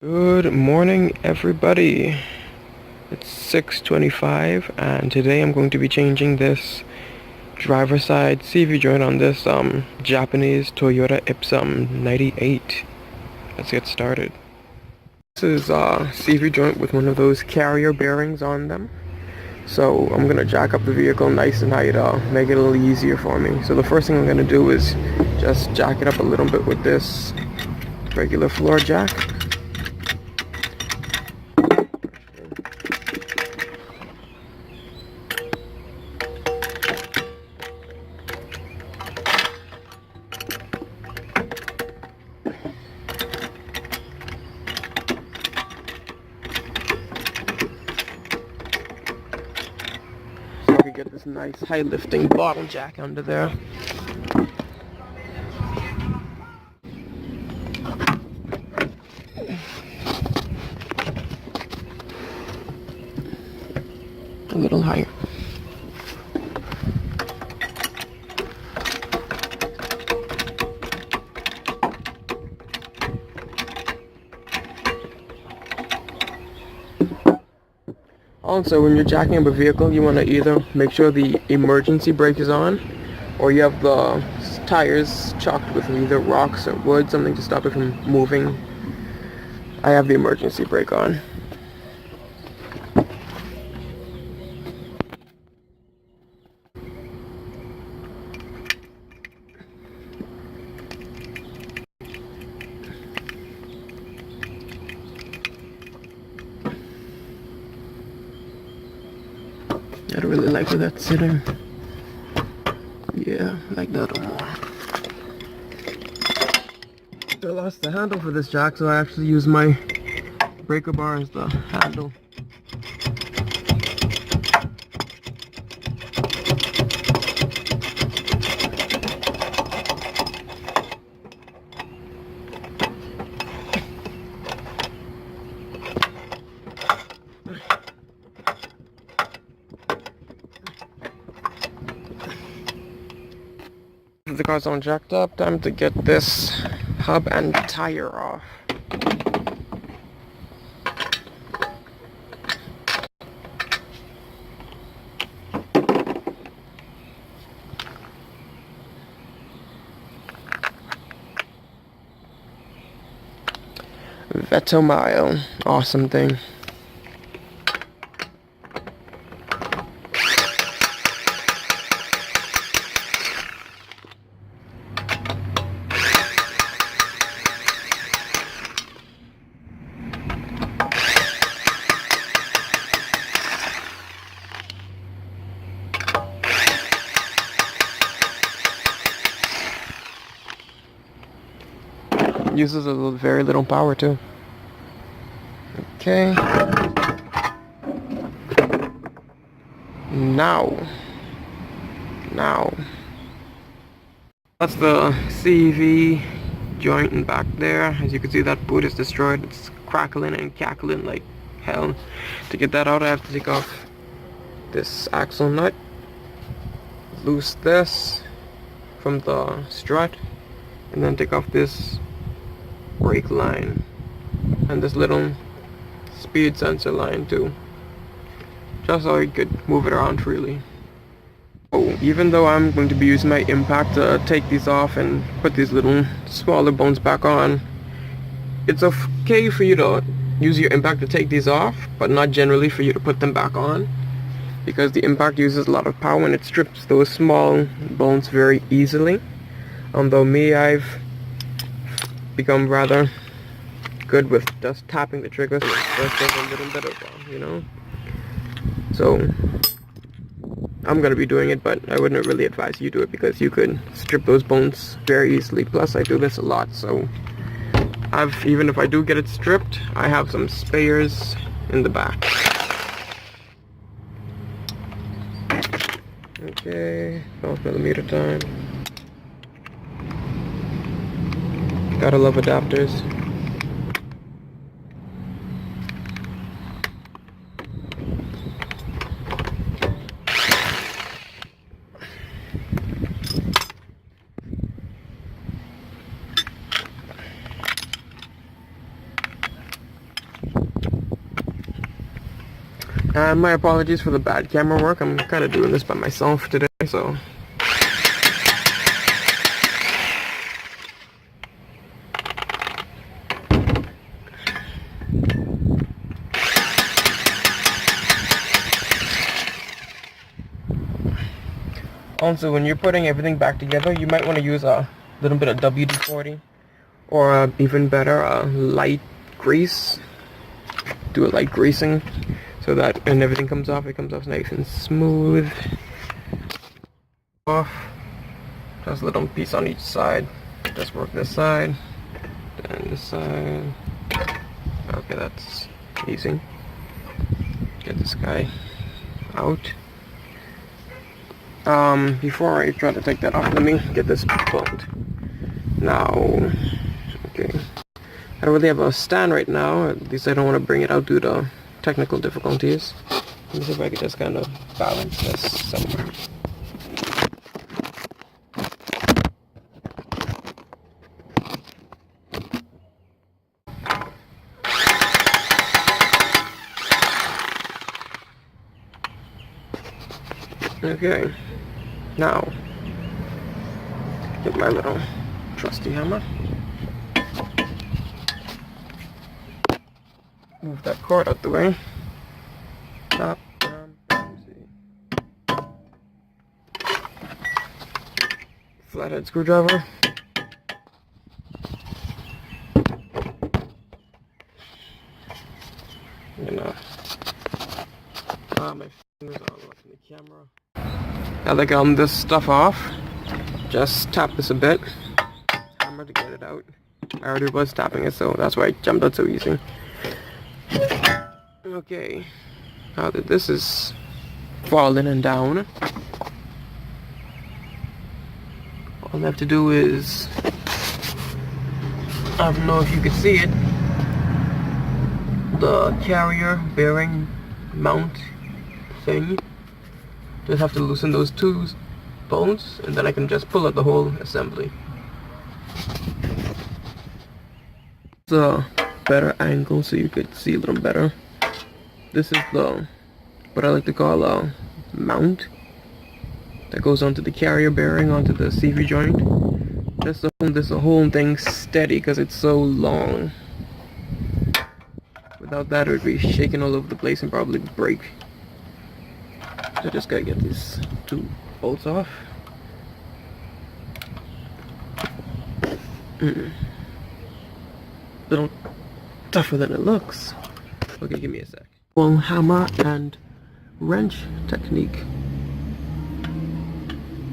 Good morning, everybody. It's 6:25 and today I'm going to be changing this driver side CV joint on this Japanese Toyota Ipsum 98. Let's get started. This is a CV joint with one of those carrier bearings on them. So I'm gonna jack up the vehicle nice and high to make it a little easier for me. So the first thing I'm gonna do is just jack it up a little bit with this regular floor jack. Get this nice high lifting bottle jack under there. A little higher. Also, when you're jacking up a vehicle, you want to either make sure the emergency brake is on, or you have the tires chocked with either rocks or wood, something to stop it from moving. I have the emergency brake on. I don't really like where that's sitting. Yeah, I like that one more. I lost the handle for this jack, so I actually use my breaker bar as the handle. The car's all jacked up, time to get this hub and tire off. Vetomile, awesome thing. Uses very little power too. Okay. Now. That's the CV joint in back there. As you can see, that boot is destroyed. It's crackling and cackling like hell. To get that out, I have to take off this axle nut, loose this from the strut, and then take off this brake line and this little speed sensor line too, just so I could move it around freely. Oh, even though I'm going to be using my impact to take these off and put these little smaller bones back on, it's okay for you to use your impact to take these off, but not generally for you to put them back on, because the impact uses a lot of power and it strips those small bones very easily. Although I've become rather good with just tapping the triggers and just a little bit of, So I'm gonna be doing it, but I wouldn't really advise you do it because you could strip those bones very easily. Plus, I do this a lot, so even if I do get it stripped, I have some spares in the back. Okay, 12mm time. Gotta love adapters. And my apologies for the bad camera work. I'm kind of doing this by myself today, so. Also, when you're putting everything back together, you might want to use a little bit of WD-40, or even better, light grease. Do a light greasing, so that when everything comes off, it comes off nice and smooth. Off. Just a little piece on each side. Just work this side, then this side. Okay, that's easy. Get this guy out. Before I try to take that off, let me get this pulled. Now, okay. I don't really have a stand right now, at least I don't want to bring it out due to technical difficulties. Let me see if I can just kind of balance this somewhere. Okay, now, get my little trusty hammer. Move that cord out the way. Stop. Flathead screwdriver. My fingers are all up in the camera. Now that I got this stuff off, just tap this a bit. Hammer to get it out. I already was tapping it, so that's why I jumped out so easy. Okay, now that this is falling and down, all I have to do is, I don't know if you can see it, the carrier bearing mount thing. Just have to loosen those two bolts, and then I can just pull out the whole assembly. It's a better angle so you could see a little better. This is the, what I like to call a mount that goes onto the carrier bearing, onto the CV joint. Just to hold this whole thing steady because it's so long. Without that, it would be shaking all over the place and probably break. So I just gotta get these two bolts off. Little tougher than it looks. Okay, give me a sec. Well, hammer and wrench technique.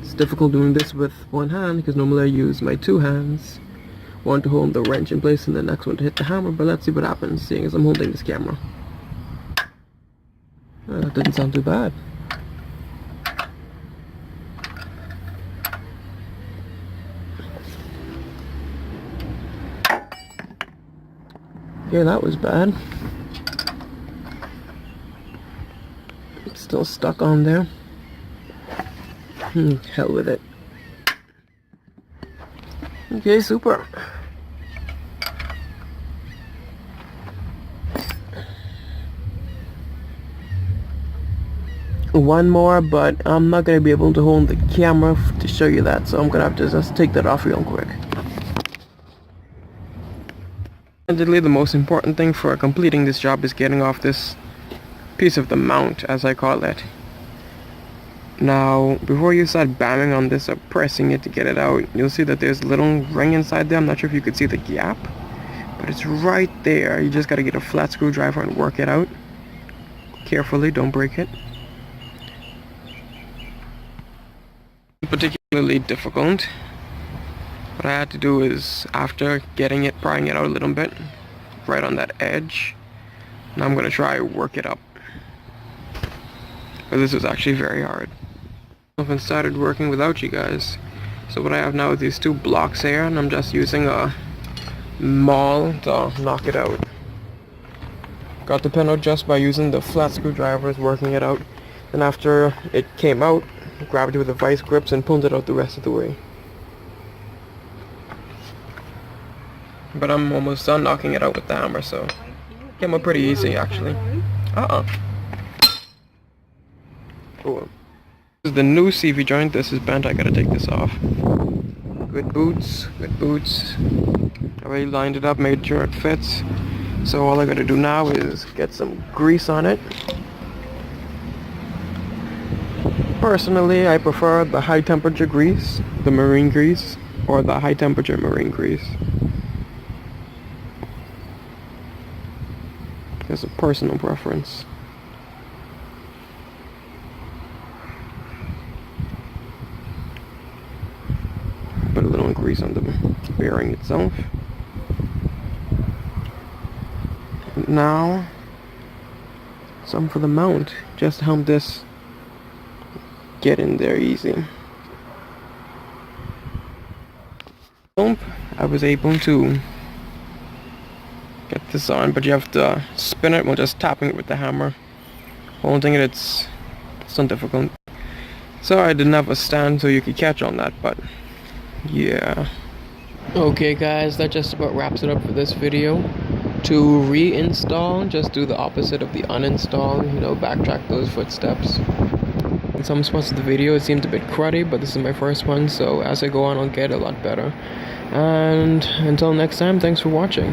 It's difficult doing this with one hand because normally I use my two hands. One to hold the wrench in place and the next one to hit the hammer, but let's see what happens seeing as I'm holding this camera. That didn't sound too bad. Yeah, that was bad. It's still stuck on there. Hell with it. Okay, super. One more, but I'm not going to be able to hold the camera to show you that, so I'm going to have to just take that off real quick. Admittedly, the most important thing for completing this job is getting off this piece of the mount, as I call it. Now, before you start banging on this or pressing it to get it out, you'll see that there's a little ring inside there. I'm not sure if you could see the gap, but it's right there. You just got to get a flat screwdriver and work it out. Carefully, don't break it. Particularly difficult. What I had to do is, after getting it, prying it out a little bit, right on that edge, now I'm going to try work it up. But this was actually very hard. I haven't started working without you guys. So what I have now is these two blocks here, and I'm just using a maul to knock it out. Got the pin out just by using the flat screwdrivers, working it out. And after it came out, grabbed it with the vice grips and pulled it out the rest of the way. But I'm almost done knocking it out with the hammer, so it came out pretty easy actually. Oh, this is the new CV joint. This is bent. I gotta take this off. Good boots. Good boots. I already lined it up, made sure it fits. So all I gotta do now is get some grease on it. Personally, I prefer the high temperature grease, the marine grease, or the high temperature marine grease. It's a personal preference. Put a little grease on the bearing itself. And now, some for the mount, just to help this get in there easy. I was able to get this on, but you have to spin it while just tapping it with the hammer. Holding it, it's not difficult. So I didn't have a stand so you could catch on that, but yeah. Okay guys, that just about wraps it up for this video. To reinstall, just do the opposite of the uninstall, backtrack those footsteps. In some spots of the video it seemed a bit cruddy, but this is my first one, so as I go on I'll get a lot better. And until next time, thanks for watching.